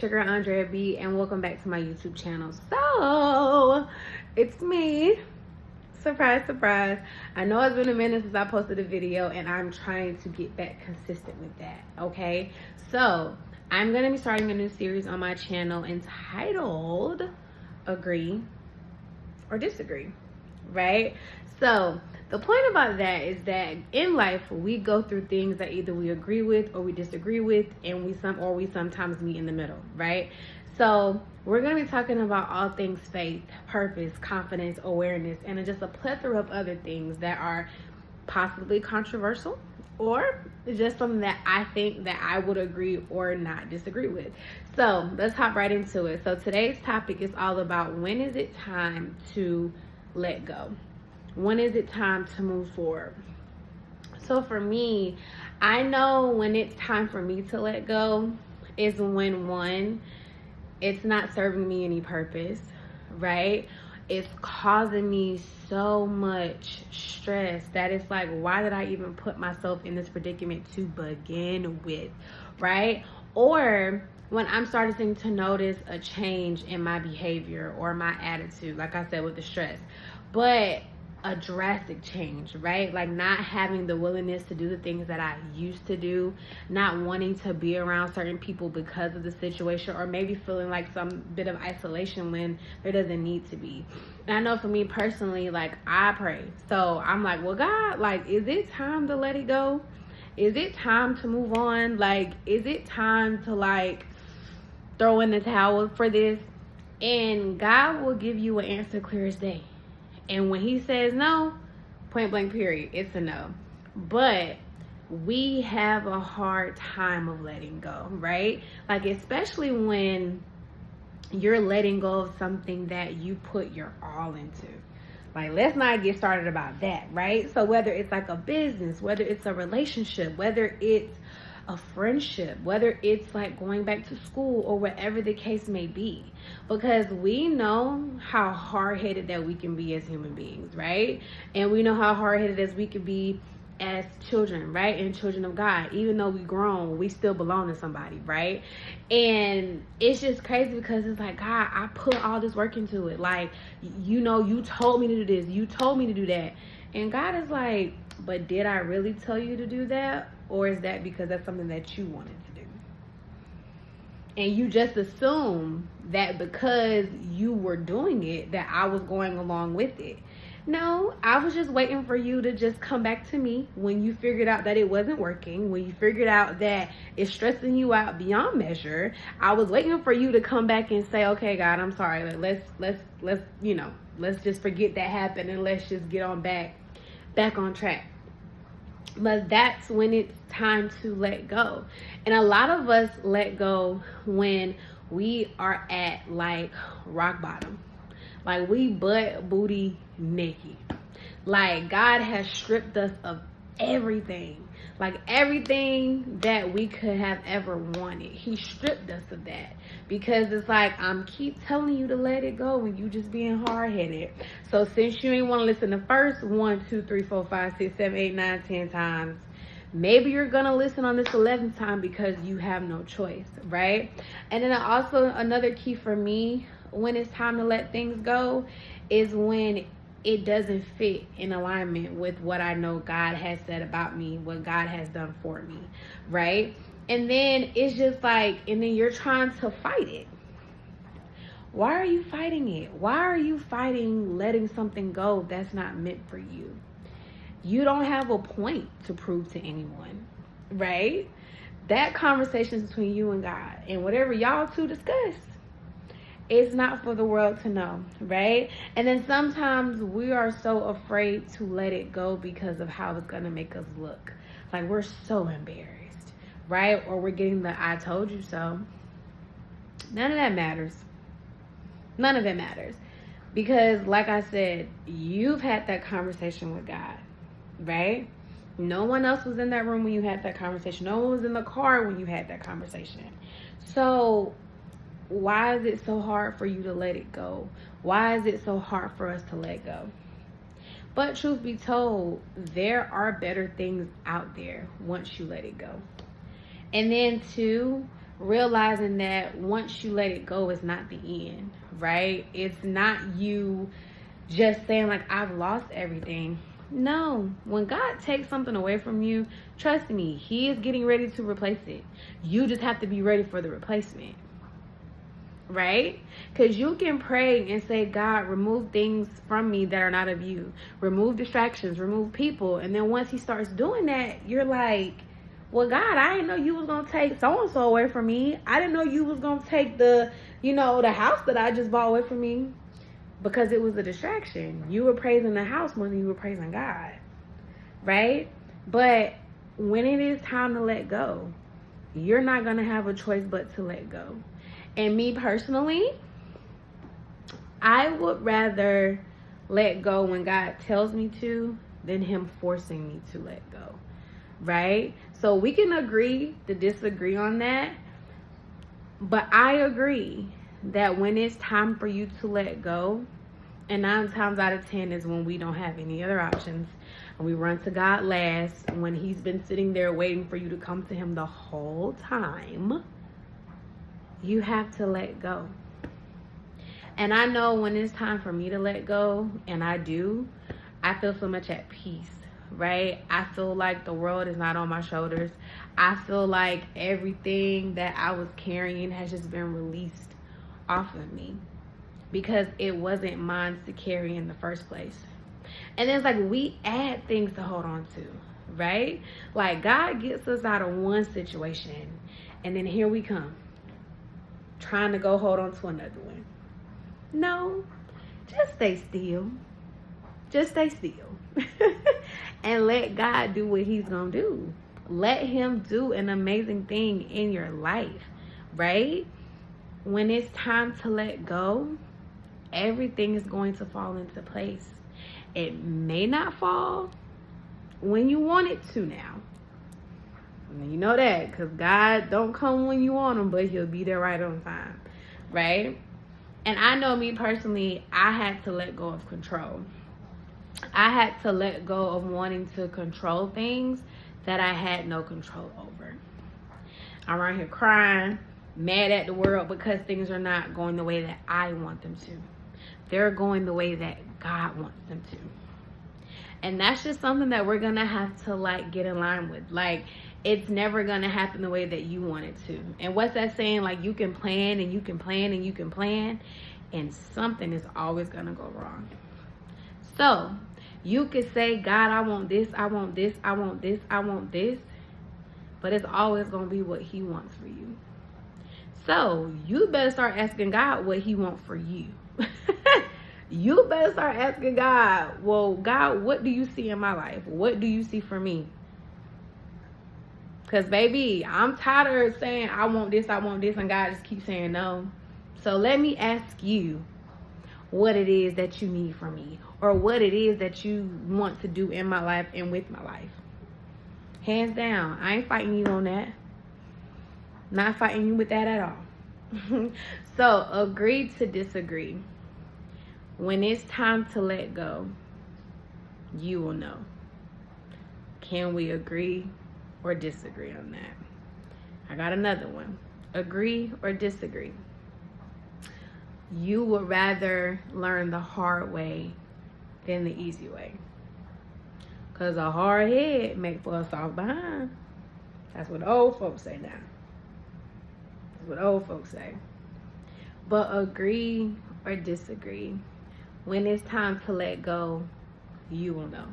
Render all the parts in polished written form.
your girl Andrea B, and welcome back to my YouTube channel. So, it's me. Surprise, surprise. I know it's been a minute since I posted a video, and I'm trying to get back consistent with that, okay? So, I'm going to be starting a new series on my channel entitled Agree or Disagree, right? So, the point about that is that in life we go through things that either we agree with or we disagree with, and we sometimes meet in the middle, right? So we're going to be talking about all things faith, purpose, confidence, awareness, and just a plethora of other things that are possibly controversial or just something that I think that I would agree or not disagree with. So let's hop right into it. So today's topic is all about, when is it time to let go? When is it time to move forward? So for me, I know when it's time for me to let go is when, one, it's not serving me any purpose, right? It's causing me so much stress that it's like, why did I even put myself in this predicament to begin with, right? Or when I'm starting to notice a change in my behavior or my attitude, like I said with the stress, but a drastic change, right? Like not having the willingness to do the things that I used to do, not wanting to be around certain people because of the situation, or maybe feeling like some bit of isolation when there doesn't need to be. And I know for me personally, like I pray. So I'm like, well, God, like, is it time to let it go? Is it time to move on? Like, is it time to like throw in the towel for this? And God will give you an answer clear as day. And when he says no, point blank period, it's a no. But we have a hard time of letting go, right? Like, especially when you're letting go of something that you put your all into. Like, let's not get started about that, right? So whether it's like a business, whether it's a relationship, whether it's a friendship, whether it's like going back to school or whatever the case may be, because we know how hard-headed that we can be as human beings, right? And we know how hard-headed as we can be as children, right? And children of God. Even though we grown, we still belong to somebody, right? And it's just crazy because it's like, God, I put all this work into it. Like, you know, you told me to do this, you told me to do that. And God is like, but did I really tell you to do that? Or is that because that's something that you wanted to do? And you just assume that because you were doing it, that I was going along with it. No, I was just waiting for you to just come back to me when you figured out that it wasn't working, when you figured out that it's stressing you out beyond measure. I was waiting for you to come back and say, okay, God, I'm sorry. Like, let's just forget that happened and let's just get on back on track. But that's when it's time to let go. And a lot of us let go when we are at like rock bottom. Like we butt booty naked. Like God has stripped us of everything. Like everything that we could have ever wanted. He stripped us of that. Because it's like, I'm keep telling you to let it go and you just being hard-headed. So since you ain't want to listen the first 1, 2, 3, 4, 5, 6, 7, 8, 9, 10 times, maybe you're going to listen on this 11th time because you have no choice, right? And then also another key for me when it's time to let things go is when it doesn't fit in alignment with what I know God has said about me, what God has done for me, right? And then it's just like, and then you're trying to fight it. Why are you fighting it? Why are you fighting letting something go that's not meant for you? You don't have a point to prove to anyone, right? That conversation is between you and God, and whatever y'all two discuss, it's not for the world to know, right? And then sometimes we are so afraid to let it go because of how it's going to make us look. Like we're so embarrassed, right? Or we're getting the I told you so. None of that matters. None of it matters. Because like I said, you've had that conversation with God, right? No one else was in that room when you had that conversation. No one was in the car when you had that conversation. So why is it so hard for you to let it go? Why is it so hard for us to let go? But truth be told, there are better things out there once you let it go. And then two, realizing that once you let it go, it's not the end, right? It's not you just saying like, I've lost everything. No, when God takes something away from you, trust me, he is getting ready to replace it. You just have to be ready for the replacement, right? Because you can pray and say, God, remove things from me that are not of you. Remove distractions, remove people. And then once he starts doing that, you're like, well, God, I didn't know you was going to take so-and-so away from me. I didn't know you was going to take the house that I just bought away from me. Because it was a distraction. You were praising the house more than you were praising God, right? But when it is time to let go, you're not going to have a choice but to let go. And me personally, I would rather let go when God tells me to than him forcing me to let go, right? So we can agree to disagree on that. But I agree that when it's time for you to let go, and 9 times out of 10 is when we don't have any other options, and we run to God last, when he's been sitting there waiting for you to come to him the whole time, you have to let go. And I know when it's time for me to let go, and I do, I feel so much at peace, right? I feel like the world is not on my shoulders. I feel like everything that I was carrying has just been released off of me, because it wasn't mine to carry in the first place. And it's like we add things to hold on to, right? Like God gets us out of one situation, and then here we come trying to go hold on to another one. No, just stay still. Just stay still. And let God do what he's gonna do. Let him do an amazing thing in your life, right? When it's time to let go, everything is going to fall into place. It may not fall when you want it to now. And you know that, because God don't come when you want him, but he'll be there right on time, right? And I know me personally, I had to let go of control. I had to let go of wanting to control things that I had no control over. I'm right here crying, mad at the world because things are not going the way that I want them to. They're going the way that God wants them to. And that's just something that we're going to have to like get in line with. Like, it's never going to happen the way that you want it to. And what's that saying? Like, you can plan and you can plan and you can plan, and something is always going to go wrong. So you could say, God, I want this, I want this, I want this, I want this, but it's always going to be what he wants for you. So you better start asking God what he wants for you. You better start asking God, well, God, what do you see in my life? What do you see for me? Because, baby, I'm tired of saying, I want this, and God just keeps saying no. So let me ask you what it is that you need from me, or what it is that you want to do in my life and with my life. Hands down, I ain't fighting you on that. Not fighting you with that at all. So agree to disagree. When it's time to let go, you will know. Can we agree or disagree on that? I got another one. Agree or disagree. You would rather learn the hard way than the easy way. Because a hard head makes for a soft behind. That's what old folks say now. That's what old folks say. But agree or disagree. When it's time to let go, you will know.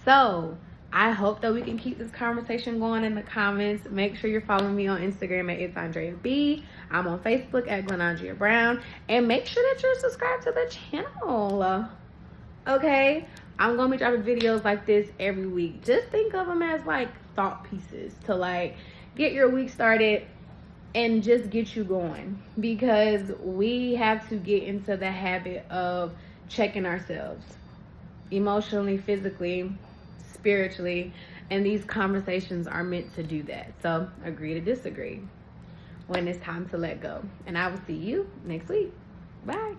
So I hope that we can keep this conversation going in the comments. Make sure you're following me on Instagram at It's Andrea B. I'm on Facebook at Glenandria Brown. And make sure that you're subscribed to the channel. Okay? I'm going to be dropping videos like this every week. Just think of them as like thought pieces to like get your week started and just get you going. Because we have to get into the habit of checking ourselves emotionally, physically, spiritually, and these conversations are meant to do that. So agree to disagree when it's time to let go. And I will see you next week. Bye.